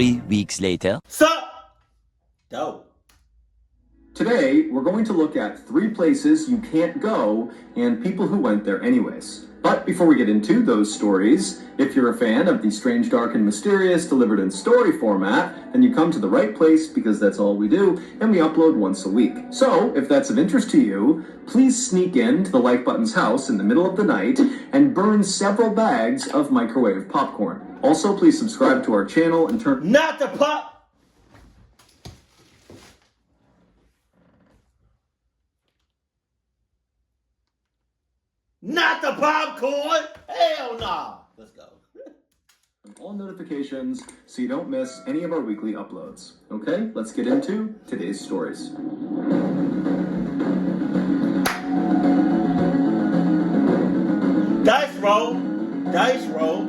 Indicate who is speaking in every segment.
Speaker 1: 3 weeks later.
Speaker 2: Sup? Dope.
Speaker 3: Today, we're going to look at 3 places you can't go and people who went there anyways. But before we get into those stories, if you're a fan of the strange, dark, and mysterious delivered in story format, then you come to the right place because that's all we do, and we upload once a week. So, if that's of interest to you, please sneak in to the like button's house in the middle of the night and burn several bags of microwave popcorn. Also, please subscribe to our channel and turn...
Speaker 2: Not the pop! Not the popcorn! Hell nah! Let's go.
Speaker 3: all notifications so you don't miss any of our weekly uploads. Okay, let's get into today's stories.
Speaker 2: Dice roll! Dice roll!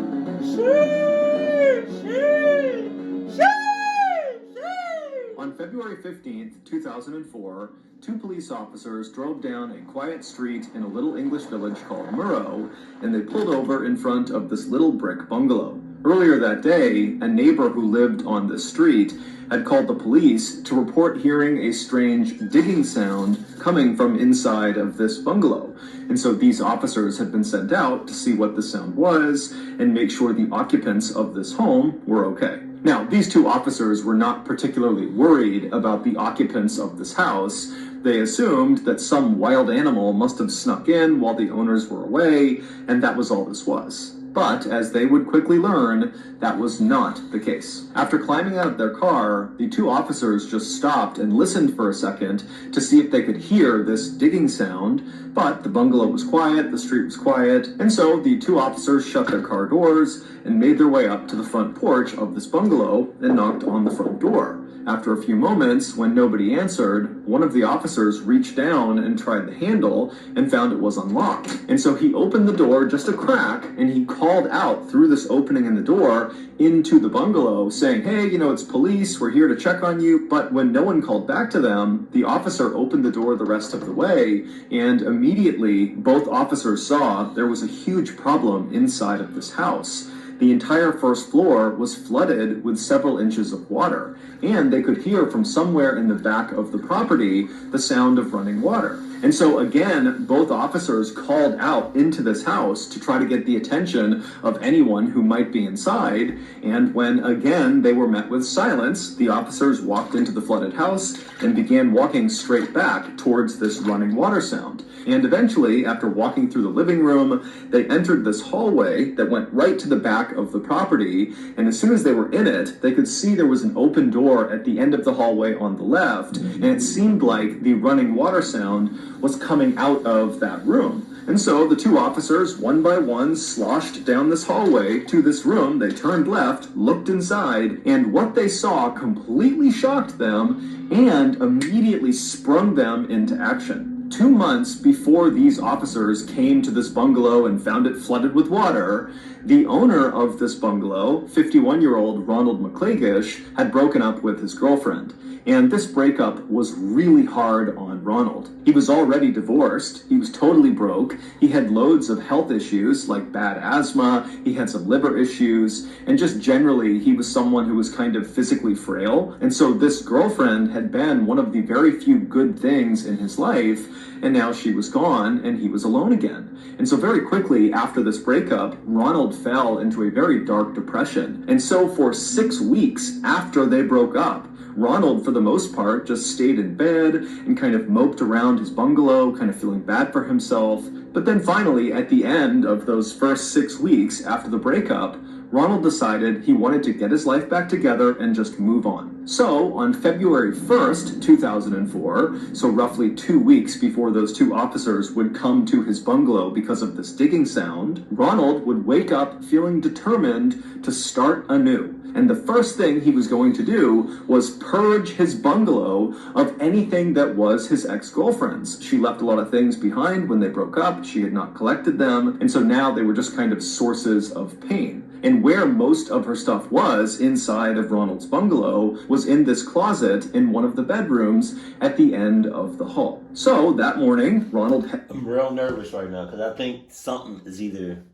Speaker 3: On February 15th, 2004, 2 police officers drove down a quiet street in a little English village called Murrow, and they pulled over in front of this little brick bungalow. Earlier that day, a neighbor who lived on the street had called the police to report hearing a strange digging sound coming from inside of this bungalow. And so these officers had been sent out to see what the sound was and make sure the occupants of this home were okay. Now, these 2 officers were not particularly worried about the occupants of this house. They assumed that some wild animal must have snuck in while the owners were away, and that was all this was. But, as they would quickly learn, that was not the case. After climbing out of their car, the 2 officers just stopped and listened for a second to see if they could hear this digging sound, but the bungalow was quiet, the street was quiet, and so the 2 officers shut their car doors and made their way up to the front porch of this bungalow and knocked on the front door. After a few moments, when nobody answered, one of the officers reached down and tried the handle and found it was unlocked. And so he opened the door just a crack and he called out through this opening in the door into the bungalow saying, "Hey, it's police, we're here to check on you." But when no one called back to them, the officer opened the door the rest of the way, and immediately both officers saw there was a huge problem inside of this house. The entire first floor was flooded with several inches of water, and they could hear from somewhere in the back of the property the sound of running water. And so again, both officers called out into this house to try to get the attention of anyone who might be inside, and when again they were met with silence, the officers walked into the flooded house and began walking straight back towards this running water sound. And eventually, after walking through the living room, they entered this hallway that went right to the back of the property, and as soon as they were in it, they could see there was an open door at the end of the hallway on the left, and it seemed like the running water sound was coming out of that room. And so the 2 officers, one by one, sloshed down this hallway to this room. They turned left, looked inside, and what they saw completely shocked them and immediately sprung them into action. 2 months before these officers came to this bungalow and found it flooded with water, the owner of this bungalow, 51-year-old Ronald McClagish, had broken up with his girlfriend. And this breakup was really hard on Ronald. He was already divorced, he was totally broke, he had loads of health issues like bad asthma, he had some liver issues, and just generally he was someone who was kind of physically frail. And so this girlfriend had been one of the very few good things in his life, and now she was gone and he was alone again. And so very quickly after this breakup, Ronald fell into a very dark depression. And so for 6 weeks after they broke up, Ronald, for the most part, just stayed in bed and kind of moped around his bungalow, kind of feeling bad for himself. But then finally, at the end of those first 6 weeks after the breakup, Ronald decided he wanted to get his life back together and just move on. So, on February 1st, 2004, so roughly 2 weeks before those 2 officers would come to his bungalow because of this digging sound, Ronald would wake up feeling determined to start anew. And the first thing he was going to do was purge his bungalow of anything that was his ex-girlfriend's. She left a lot of things behind when they broke up. She had not collected them. And so now they were just kind of sources of pain. And where most of her stuff was inside of Ronald's bungalow was in this closet in one of the bedrooms at the end of the hall. So that morning,
Speaker 2: I'm real nervous right now because I think something is either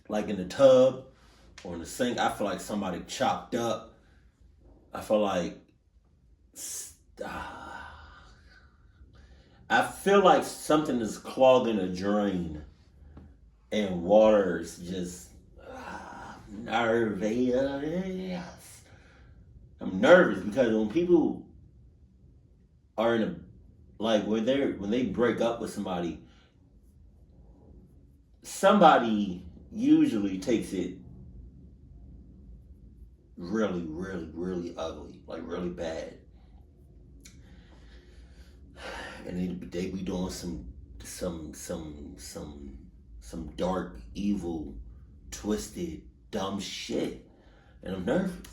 Speaker 2: like in the tub or in the sink. I feel like somebody chopped up I feel like I feel like something is clogging a drain, and water is just nervous. I'm nervous because when people are in a when they break up with somebody usually takes it really, really, really ugly, like really bad, and they be doing some dark, evil, twisted, dumb shit, and I'm nervous.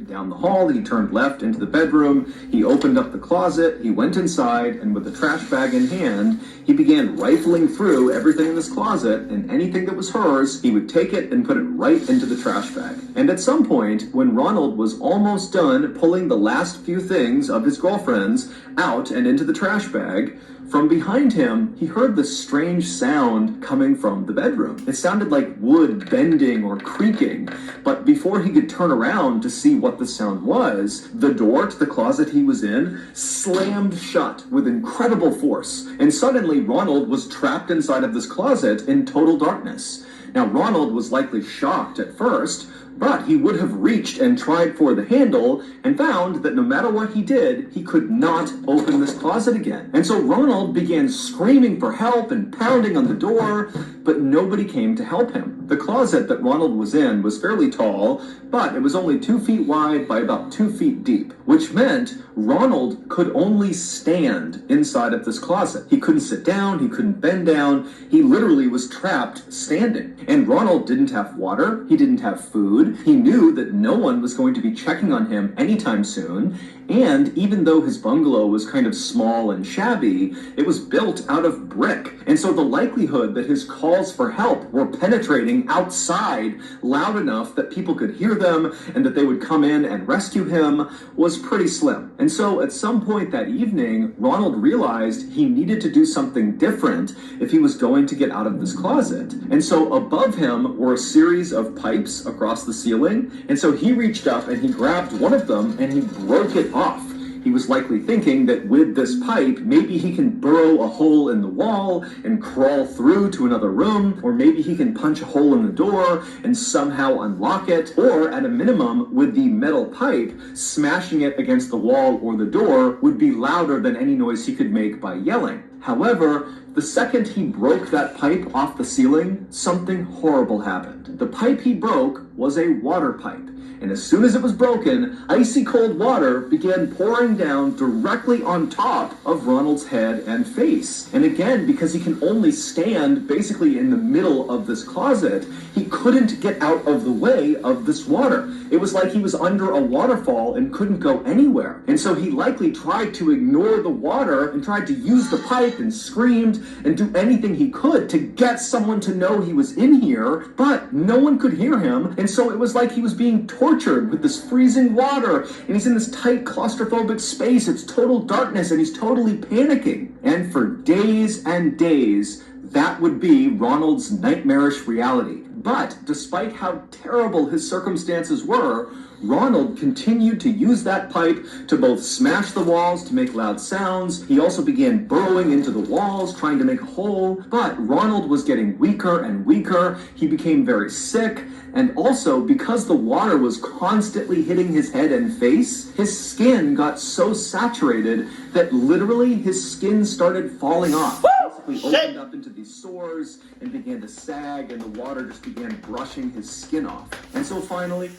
Speaker 3: Down the hall, he turned left into the bedroom, he opened up the closet, he went inside, and with the trash bag in hand, he began rifling through everything in this closet, and anything that was hers, he would take it and put it right into the trash bag. And at some point, when Ronald was almost done pulling the last few things of his girlfriend's out and into the trash bag, from behind him, he heard this strange sound coming from the bedroom. It sounded like wood bending or creaking, but before he could turn around to see what the sound was, the door to the closet he was in slammed shut with incredible force, and suddenly Ronald was trapped inside of this closet in total darkness. Now, Ronald was likely shocked at first, but he would have reached and tried for the handle and found that no matter what he did, he could not open this closet again. And so Ronald began screaming for help and pounding on the door, but nobody came to help him. The closet that Ronald was in was fairly tall, but it was only 2 feet wide by about 2 feet deep, which meant Ronald could only stand inside of this closet. He couldn't sit down, he couldn't bend down, he literally was trapped standing. And Ronald didn't have water, he didn't have food, he knew that no one was going to be checking on him anytime soon, and even though his bungalow was kind of small and shabby, it was built out of brick. And so the likelihood that his calls for help were penetrating outside loud enough that people could hear them and that they would come in and rescue him was pretty slim. And so at some point that evening, Ronald realized he needed to do something different if he was going to get out of this closet. And so above him were a series of pipes across the ceiling, and so he reached up and he grabbed one of them and he broke it off. He was likely thinking that with this pipe, maybe he can burrow a hole in the wall and crawl through to another room, or maybe he can punch a hole in the door and somehow unlock it, or at a minimum, with the metal pipe, smashing it against the wall or the door would be louder than any noise he could make by yelling. However, the second he broke that pipe off the ceiling, something horrible happened. The pipe he broke was a water pipe. And as soon as it was broken, icy cold water began pouring down directly on top of Ronald's head and face. And again, because he can only stand basically in the middle of this closet, he couldn't get out of the way of this water. It was like he was under a waterfall and couldn't go anywhere. And so he likely tried to ignore the water and tried to use the pipe and screamed and do anything he could to get someone to know he was in here, but no one could hear him. And so it was like he was being tortured with this freezing water, and he's in this tight claustrophobic space. It's total darkness and he's totally panicking. And for days and days, that would be Ronald's nightmarish reality. But despite how terrible his circumstances were, Ronald continued to use that pipe to both smash the walls to make loud sounds. He also began burrowing into the walls, trying to make a hole. But Ronald was getting weaker and weaker. He became very sick. And also, because the water was constantly hitting his head and face, his skin got so saturated that literally his skin started falling off. Basically opened up into these sores and began to sag, and the water just began brushing his skin off. And so finally,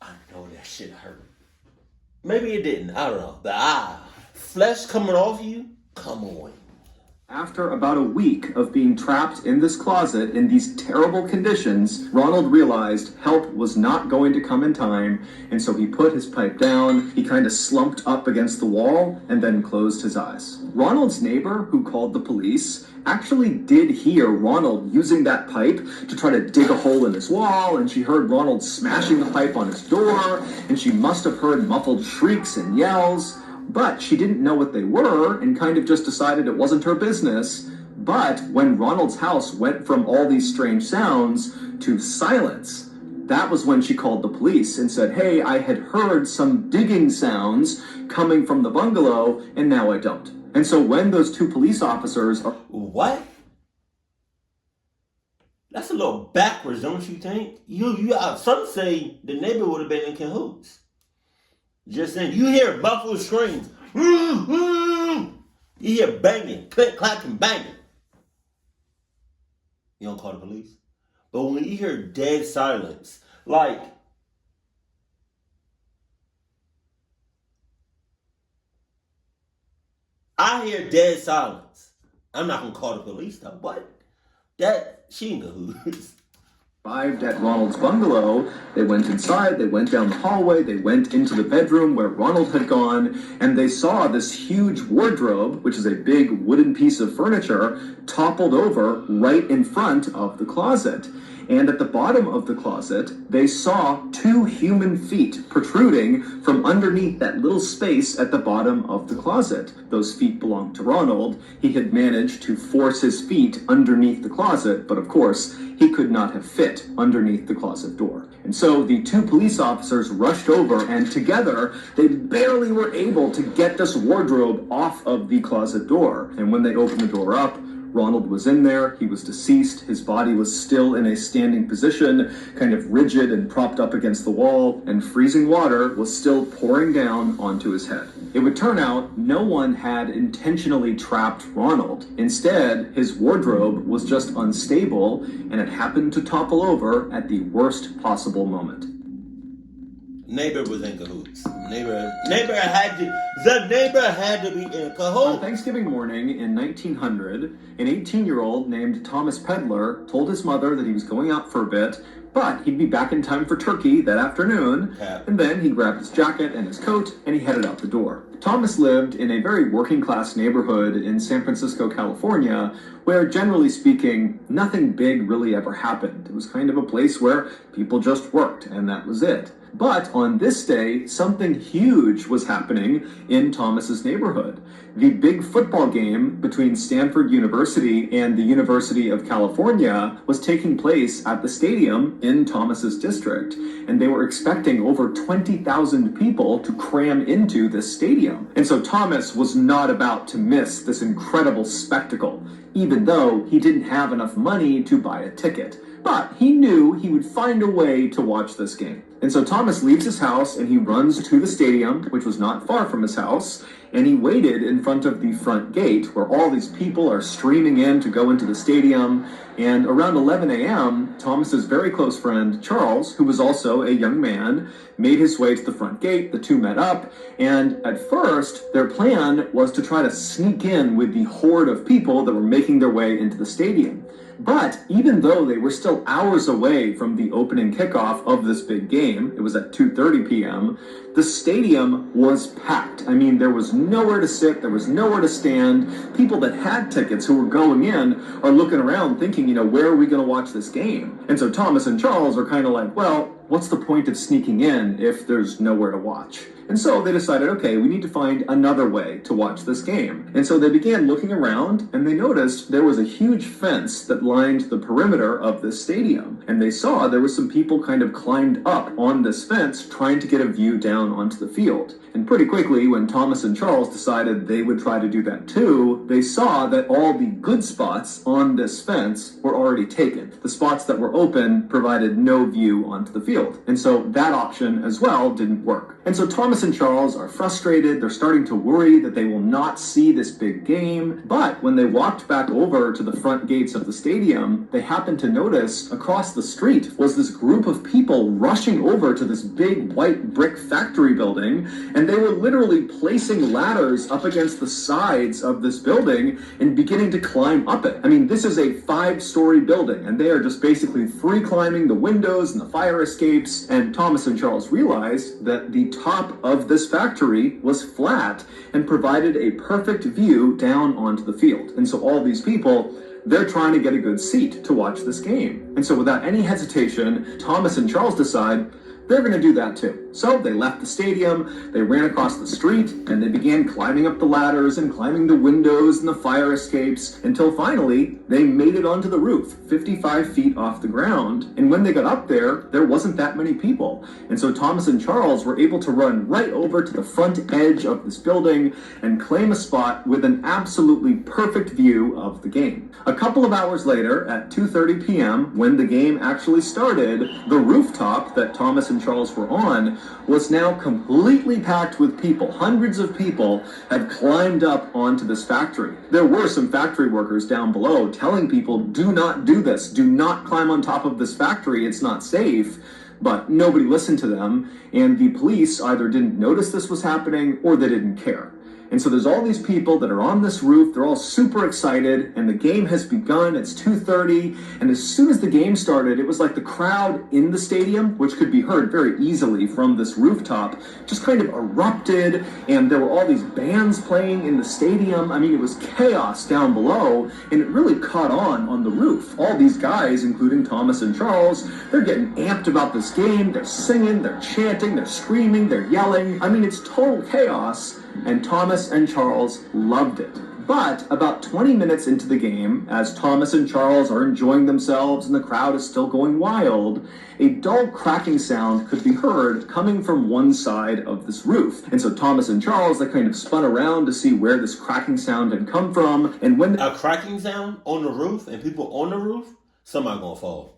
Speaker 2: I know that shit hurt. Maybe it didn't. I don't know. The flesh coming off you? Come on.
Speaker 3: After about a week of being trapped in this closet in these terrible conditions, Ronald realized help was not going to come in time, and so he put his pipe down, he kind of slumped up against the wall, and then closed his eyes. Ronald's neighbor, who called the police, actually did hear Ronald using that pipe to try to dig a hole in his wall, and she heard Ronald smashing the pipe on his door, and she must have heard muffled shrieks and yells. But she didn't know what they were and kind of just decided it wasn't her business. But when Ronald's house went from all these strange sounds to silence, that was when she called the police and said, hey, I had heard some digging sounds coming from the bungalow, and now I don't. And so when those two police officers are...
Speaker 2: What? That's a little backwards, don't you think? Some say the neighbor would have been in cahoots. Just saying, you hear muffled screams. You hear banging, click, clack, and banging. You don't call the police. But when you hear dead silence, like, I hear dead silence. I'm not going to call the police, though. What? She in cahoots.
Speaker 3: Arrived at Ronald's bungalow, they went inside, they went down the hallway, they went into the bedroom where Ronald had gone, and they saw this huge wardrobe, which is a big wooden piece of furniture, toppled over right in front of the closet. And at the bottom of the closet, they saw two human feet protruding from underneath that little space at the bottom of the closet. Those feet belonged to Ronald. He had managed to force his feet underneath the closet, but of course, he could not have fit underneath the closet door. And so the two police officers rushed over, and together, they barely were able to get this wardrobe off of the closet door. And when they opened the door up, Ronald was in there, he was deceased, his body was still in a standing position, kind of rigid and propped up against the wall, and freezing water was still pouring down onto his head. It would turn out no one had intentionally trapped Ronald. Instead, his wardrobe was just unstable, and it happened to topple over at the worst possible moment.
Speaker 2: Neighbor was in cahoots. The neighbor had to be in cahoots.
Speaker 3: On Thanksgiving morning in 1900, an 18-year-old named Thomas Pedler told his mother that he was going out for a bit, but he'd be back in time for turkey that afternoon, and then he grabbed his jacket and his coat, and he headed out the door. Thomas lived in a very working-class neighborhood in San Francisco, California, where, generally speaking, nothing big really ever happened. It was kind of a place where people just worked, and that was it. But on this day, something huge was happening in Thomas's neighborhood. The big football game between Stanford University and the University of California was taking place at the stadium in Thomas's district, and they were expecting over 20,000 people to cram into this stadium. And so Thomas was not about to miss this incredible spectacle, even though he didn't have enough money to buy a ticket. But he knew he would find a way to watch this game. And so Thomas leaves his house and he runs to the stadium, which was not far from his house, and he waited in front of the front gate where all these people are streaming in to go into the stadium. And around 11 a.m., Thomas's very close friend, Charles, who was also a young man, made his way to the front gate. The two met up, and at first, their plan was to try to sneak in with the horde of people that were making their way into the stadium. But even though they were still hours away from the opening kickoff of this big game, it was at 2:30 p.m., the stadium was packed. I mean, there was nowhere to sit, there was nowhere to stand. People that had tickets who were going in are looking around thinking, where are we going to watch this game? And so Thomas and Charles are kind of like, well, what's the point of sneaking in if there's nowhere to watch? And so they decided, okay, we need to find another way to watch this game. And so they began looking around, and they noticed there was a huge fence that lined the perimeter of this stadium. And they saw there were some people kind of climbed up on this fence trying to get a view down onto the field. And pretty quickly, when Thomas and Charles decided they would try to do that too, they saw that all the good spots on this fence were already taken. The spots that were open provided no view onto the field. And so that option as well didn't work. And so Thomas and Charles are frustrated. They're starting to worry that they will not see this big game. But when they walked back over to the front gates of the stadium, they happened to notice across the street was this group of people rushing over to this big white brick factory building, and they were literally placing ladders up against the sides of this building and beginning to climb up it. I mean, this is a 5-story building, and they are just basically free climbing the windows and the fire escapes. And Thomas and Charles realized that the top of this factory was flat and provided a perfect view down onto the field. And so all these people, they're trying to get a good seat to watch this game. And so without any hesitation, Thomas and Charles decide they're going to do that too. So they left the stadium, they ran across the street, and they began climbing up the ladders and climbing the windows and the fire escapes until finally they made it onto the roof, 55 feet off the ground. And when they got up there wasn't that many people. And so Thomas and Charles were able to run right over to the front edge of this building and claim a spot with an absolutely perfect view of the game. A couple of hours later, at 2:30 p.m., when the game actually started, the rooftop that Thomas and Charles were on was now completely packed with people. Hundreds of people had climbed up onto this factory. There were some factory workers down below telling people, do not do this, do not climb on top of this factory, it's not safe. But nobody listened to them, and the police either didn't notice this was happening or they didn't care. And so there's all these people that are on this roof, they're all super excited, and the game has begun, it's 2:30, and as soon as the game started, it was like the crowd in the stadium, which could be heard very easily from this rooftop, just kind of erupted, and there were all these bands playing in the stadium. I mean, it was chaos down below, and it really caught on the roof. All these guys, including Thomas and Charles, they're getting amped about this game, they're singing, they're chanting, they're screaming, they're yelling. I mean, it's total chaos. And Thomas and Charles loved it. But about 20 minutes into the game, as Thomas and Charles are enjoying themselves and the crowd is still going wild, a dull cracking sound could be heard coming from one side of this roof. And so Thomas and Charles, they kind of spun around to see where this cracking sound had come from. And when
Speaker 2: a cracking sound on the roof and people on the roof, somebody gonna fall.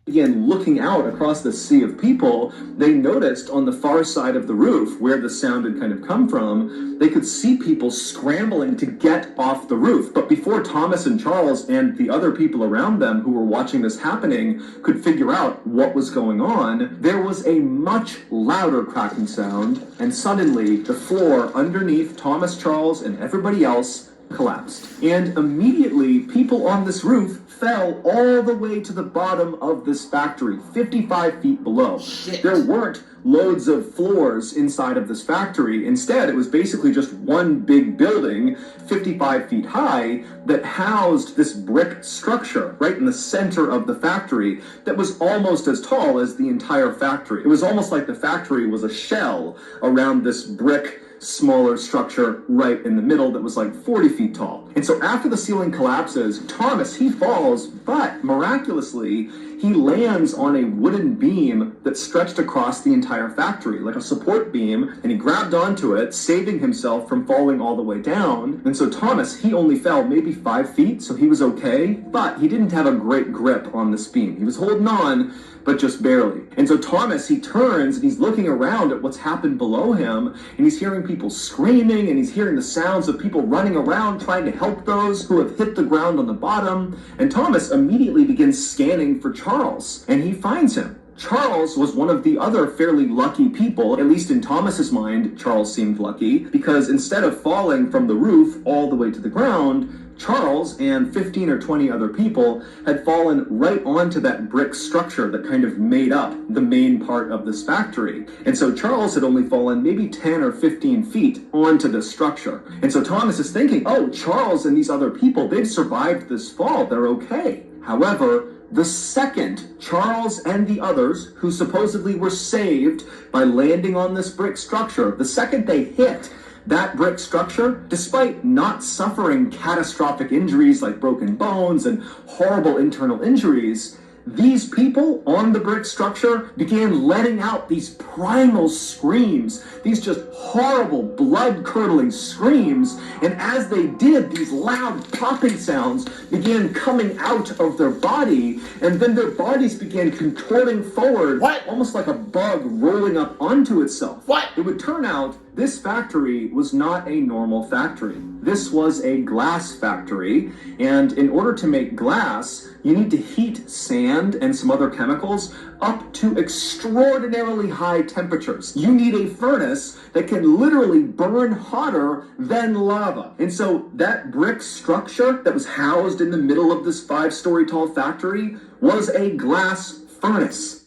Speaker 3: Began looking out across the sea of people, they noticed on the far side of the roof where the sound had kind of come from, they could see people scrambling to get off the roof. But before Thomas and Charles and the other people around them who were watching this happening could figure out what was going on, there was a much louder cracking sound, and suddenly the floor underneath Thomas, Charles, and everybody else collapsed. And immediately, people on this roof fell all the way to the bottom of this factory, 55 feet below.
Speaker 2: Shit.
Speaker 3: There weren't loads of floors inside of this factory. Instead, it was basically just one big building, 55 feet high, that housed this brick structure right in the center of the factory that was almost as tall as the entire factory. It was almost like the factory was a shell around this brick smaller structure right in the middle that was like 40 feet tall. And so after the ceiling collapses, Thomas, he falls, but miraculously, he lands on a wooden beam that stretched across the entire factory, like a support beam, and he grabbed onto it, saving himself from falling all the way down. And so Thomas, he only fell maybe 5 feet, so he was okay, but he didn't have a great grip on this beam. He was holding on, but just barely. And so Thomas, he turns and he's looking around at what's happened below him, and he's hearing people screaming, and he's hearing the sounds of people running around trying to help those who have hit the ground on the bottom. And Thomas immediately begins scanning for Charles, and he finds him. Charles was one of the other fairly lucky people, at least in Thomas's mind, Charles seemed lucky, because instead of falling from the roof all the way to the ground, Charles and 15 or 20 other people had fallen right onto that brick structure that kind of made up the main part of this factory. And so Charles had only fallen maybe 10 or 15 feet onto this structure. And so Thomas is thinking, oh, Charles and these other people, they've survived this fall, they're okay. However, the second Charles and the others, who supposedly were saved by landing on this brick structure, the second they hit that brick structure, despite not suffering catastrophic injuries like broken bones and horrible internal injuries, these people on the brick structure began letting out these primal screams, these just horrible, blood-curdling screams, and as they did, these loud popping sounds began coming out of their body, and then their bodies began contorting forward, almost like a bug rolling up onto itself. It would turn out this factory was not a normal factory. This was a glass factory, and in order to make glass, you need to heat sand and some other chemicals up to extraordinarily high temperatures. You need a furnace that can literally burn hotter than lava. And so that brick structure that was housed in the middle of this 5-story tall factory was a glass furnace.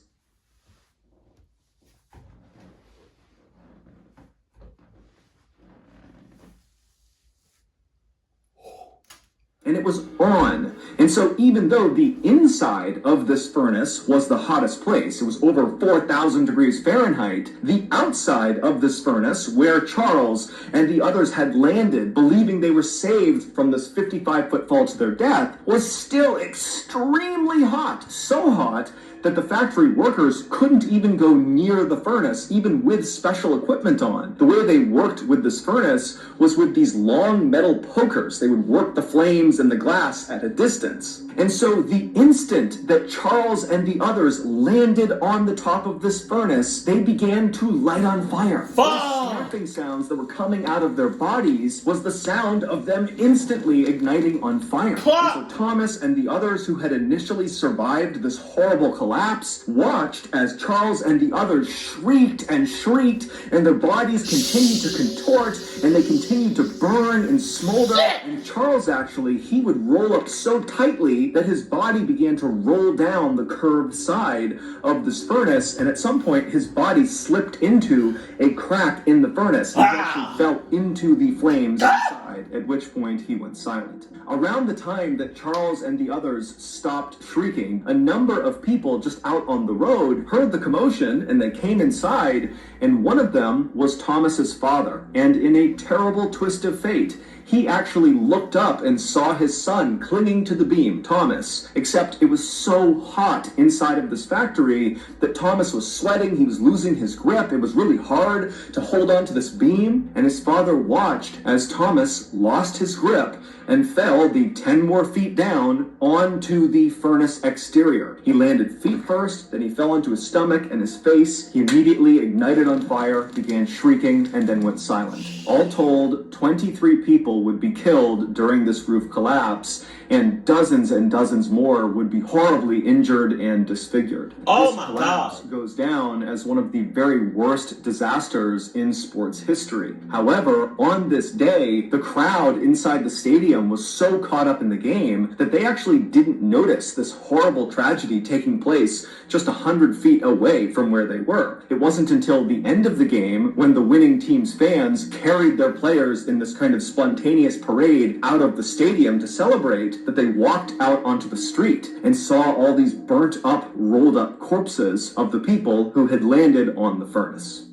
Speaker 3: and it was on. And so even though the inside of this furnace was the hottest place, it was over 4,000 degrees Fahrenheit, the outside of this furnace, where Charles and the others had landed, believing they were saved from this 55-foot fall to their death, was still extremely hot. So hot that the factory workers couldn't even go near the furnace, even with special equipment on. The way they worked with this furnace was with these long metal pokers. They would work the flames and the glass at a distance. And so the instant that Charles and the others landed on the top of this furnace, they began to light on fire. The snapping sounds that were coming out of their bodies was the sound of them instantly igniting on fire. And so Thomas and the others who had initially survived this horrible collapse watched as Charles and the others shrieked and shrieked, and their bodies continued to contort, and they continued to burn and smolder. And Charles actually, he would roll up so tightly that his body began to roll down the curved side of this furnace, and at some point his body slipped into a crack in the furnace. He actually fell into the flames inside, at which point he went silent. Around the time that Charles and the others stopped shrieking, a number of people just out on the road heard the commotion, and they came inside, and one of them was Thomas's father. And in a terrible twist of fate, he actually looked up and saw his son clinging to the beam, Thomas, except it was so hot inside of this factory that Thomas was sweating, he was losing his grip, it was really hard to hold on to this beam, and his father watched as Thomas lost his grip and fell the 10 more feet down onto the furnace exterior. He landed feet first, then he fell onto his stomach and his face. He immediately ignited on fire, began shrieking, and then went silent. All told, 23 people would be killed during this roof collapse, and dozens more would be horribly injured and disfigured.
Speaker 2: Oh
Speaker 3: this
Speaker 2: my
Speaker 3: collapse
Speaker 2: God.
Speaker 3: goes down as one of the very worst disasters in sports history. However, on this day, the crowd inside the stadium was so caught up in the game that they actually didn't notice this horrible tragedy taking place just 100 feet away from where they were. It wasn't until the end of the game, when the winning team's fans carried their players in this kind of spontaneous parade out of the stadium to celebrate, that they walked out onto the street and saw all these burnt up, rolled up corpses of the people who had landed on the furnace.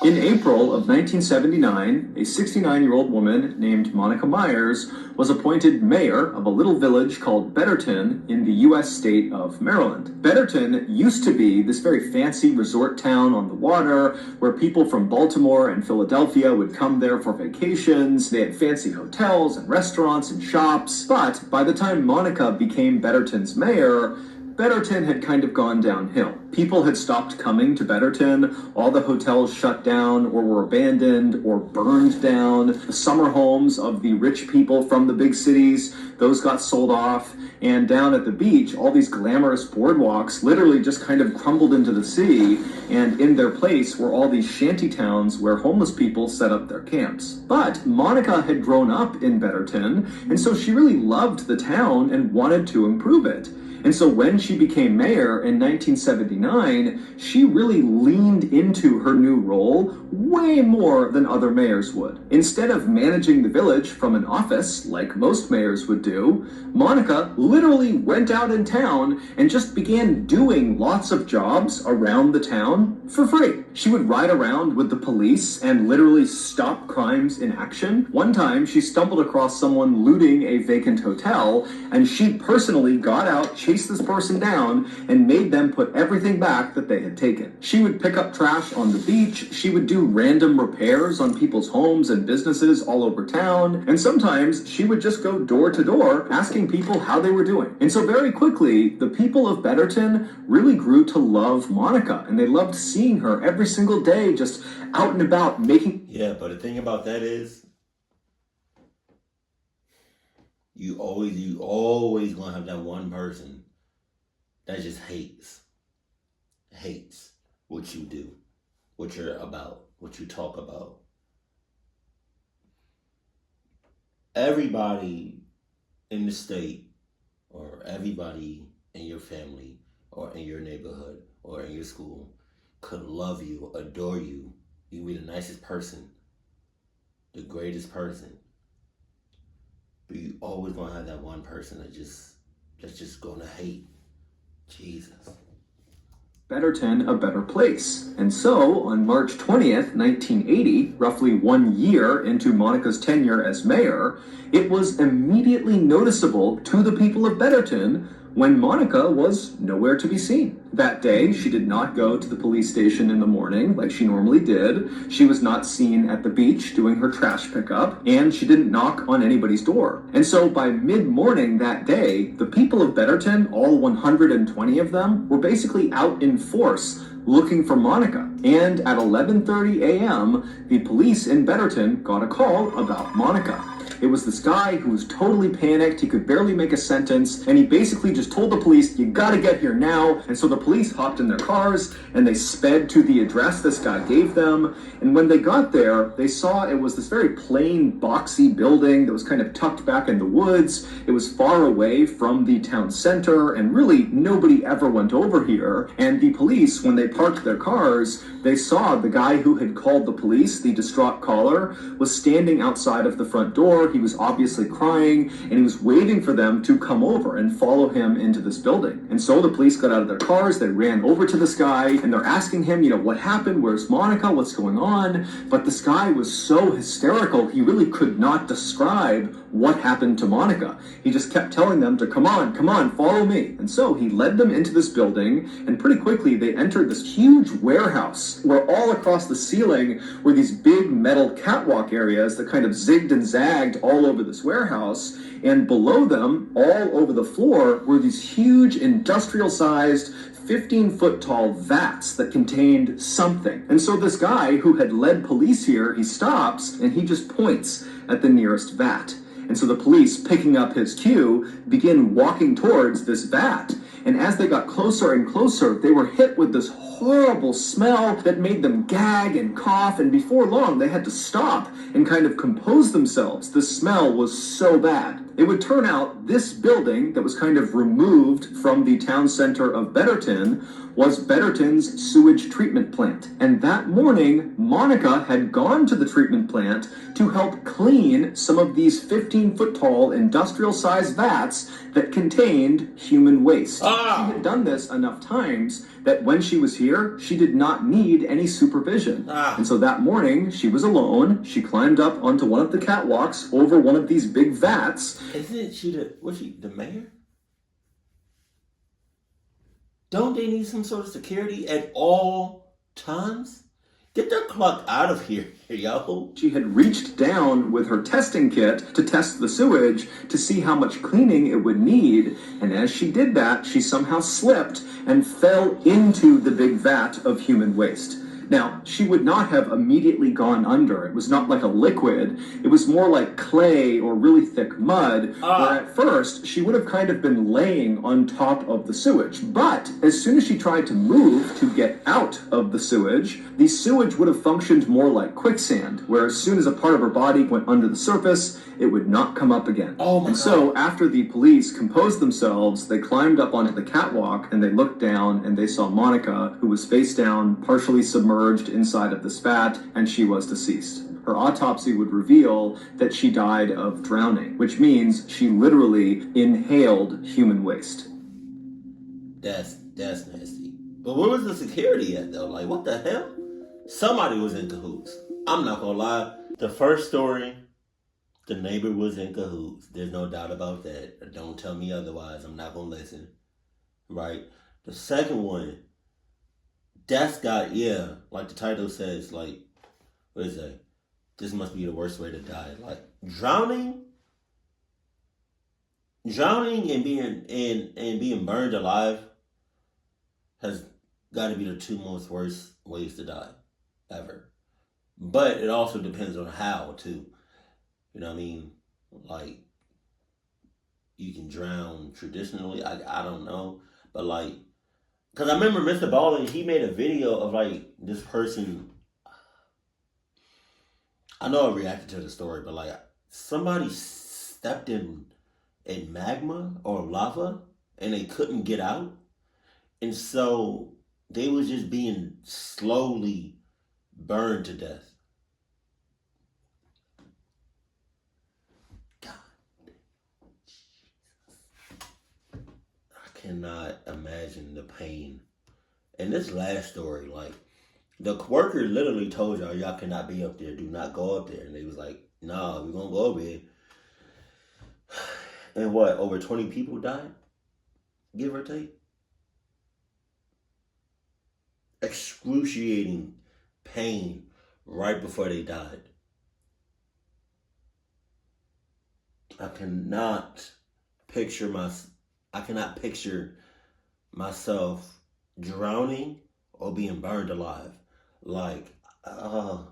Speaker 3: In April of 1979, a 69-year-old woman named Monica Myers was appointed mayor of a little village called Betterton in the U.S. state of Maryland. Betterton used to be this very fancy resort town on the water where people from Baltimore and Philadelphia would come there for vacations. They had fancy hotels and restaurants and shops. But by the time Monica became Betterton's mayor, Betterton had kind of gone downhill. People had stopped coming to Betterton, all the hotels shut down or were abandoned or burned down. The summer homes of the rich people from the big cities, those got sold off. And down at the beach, all these glamorous boardwalks literally just kind of crumbled into the sea, and in their place were all these shanty towns where homeless people set up their camps. But Monica had grown up in Betterton, and so she really loved the town and wanted to improve it. And so when she became mayor in 1979, she really leaned into her new role way more than other mayors would. Instead of managing the village from an office, like most mayors would do, Monica literally went out in town and just began doing lots of jobs around the town for free. She would ride around with the police and literally stop crimes in action. One time, she stumbled across someone looting a vacant hotel, and she personally got out, chased this person down, and made them put everything back that they had taken. She would pick up trash on the beach, she would do random repairs on people's homes and businesses all over town, and sometimes she would just go door to door asking people how they were doing. And so very quickly, the people of Betterton really grew to love Monica, and they loved seeing her every single day just out and about making...
Speaker 2: Yeah, but the thing about that is, you always gonna have that one person that just hates what you do, what you're about, what you talk about. Everybody in the state, or everybody in your family, or in your neighborhood, or in your school, could love you, adore you. You can be the nicest person, the greatest person. But you always gonna have that one person that's just gonna hate. Jesus.
Speaker 3: Betterton a better place. And so, on March 20th, 1980, roughly 1 year into Monica's tenure as mayor, it was immediately noticeable to the people of Betterton when Monica was nowhere to be seen. That day, she did not go to the police station in the morning like she normally did. She was not seen at the beach doing her trash pickup, and she didn't knock on anybody's door. And so by mid-morning that day, the people of Betterton, all 120 of them, were basically out in force looking for Monica. And at 11:30 a.m., the police in Betterton got a call about Monica. It was this guy who was totally panicked. He could barely make a sentence, and he basically just told the police, "You gotta get here now." And so the police hopped in their cars and they sped to the address this guy gave them. And when they got there, they saw it was this very plain, boxy building that was kind of tucked back in the woods. It was far away from the town center, and really nobody ever went over here. And the police, when they parked their cars, they saw the guy who had called the police, the distraught caller, was standing outside of the front door. He was obviously crying, and he was waiting for them to come over and follow him into this building. And so the police got out of their cars, they ran over to this guy, and they're asking him, what happened? Where's Monica? What's going on? But this guy was so hysterical, he really could not describe what happened to Monica. He just kept telling them to come on, follow me. And so he led them into this building, and pretty quickly they entered this huge warehouse where all across the ceiling were these big metal catwalk areas that kind of zigged and zagged all over this warehouse. And below them, all over the floor, were these huge industrial-sized 15-foot tall vats that contained something. And so this guy who had led police here, he stops and he just points at the nearest vat. And so the police, picking up his cue, begin walking towards this vat. And as they got closer and closer, they were hit with this horrible smell that made them gag and cough, and before long they had to stop and kind of compose themselves. The smell was so bad. It would turn out this building that was kind of removed from the town center of Betterton was Betterton's sewage treatment plant. And that morning, Monica had gone to the treatment plant to help clean some of these 15-foot tall industrial-sized vats that contained human waste. She had done this enough times that when she was here, she did not need any supervision. And so that morning, she was alone. She climbed up onto one of the catwalks over one of these big vats.
Speaker 2: Isn't she the mayor? Don't they need some sort of security at all times? Get their clock out of here, yo.
Speaker 3: She had reached down with her testing kit to test the sewage to see how much cleaning it would need. And as she did that, she somehow slipped and fell into the big vat of human waste. Now, she would not have immediately gone under. It was not like a liquid. It was more like clay or really thick mud, where at first she would have kind of been laying on top of the sewage. But as soon as she tried to move to get out of the sewage would have functioned more like quicksand, where as soon as a part of her body went under the surface, it would not come up again. So after the police composed themselves, they climbed up onto the catwalk and they looked down and they saw Monica, who was face down, partially submerged inside of this vat, and she was deceased. Her autopsy would reveal that she died of drowning, which means she literally inhaled human waste.
Speaker 2: That's nasty. But where was the security at, though? Like, what the hell? Somebody was in cahoots. I'm not gonna lie. The first story, the neighbor was in cahoots. There's no doubt about that. Don't tell me otherwise. I'm not gonna listen. Right? The second one, that's got, like the title says, like, what is that? This must be the worst way to die. Like, drowning and being burned alive has got to be the two most worst ways to die ever. But it also depends on how, too. You know what I mean? Like, you can drown traditionally. I don't know. But, like, because I remember Mr. Ballin, he made a video of, like, this person. I know I reacted to the story, but, like, somebody stepped in magma or lava and they couldn't get out. And so They was just being slowly burned to death. God. I cannot imagine the pain. And this last story, like, the worker literally told y'all cannot be up there. Do not go up there. And they was like, nah, we're going to go over here. And what, over 20 people died? Give or take? Excruciating pain right before they died. I cannot picture myself drowning or being burned alive. Like, oh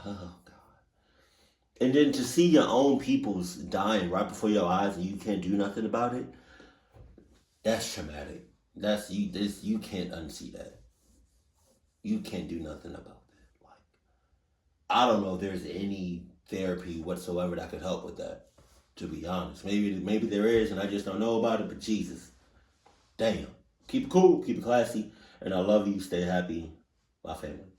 Speaker 2: God. And then to see your own people's dying right before your eyes and you can't do nothing about it, that's traumatic. You can't unsee that. You can't do nothing about that. Like, I don't know if there's any therapy whatsoever that could help with that, to be honest. Maybe there is and I just don't know about it, but Jesus. Damn. Keep it cool, keep it classy, and I love you. Stay happy, my family.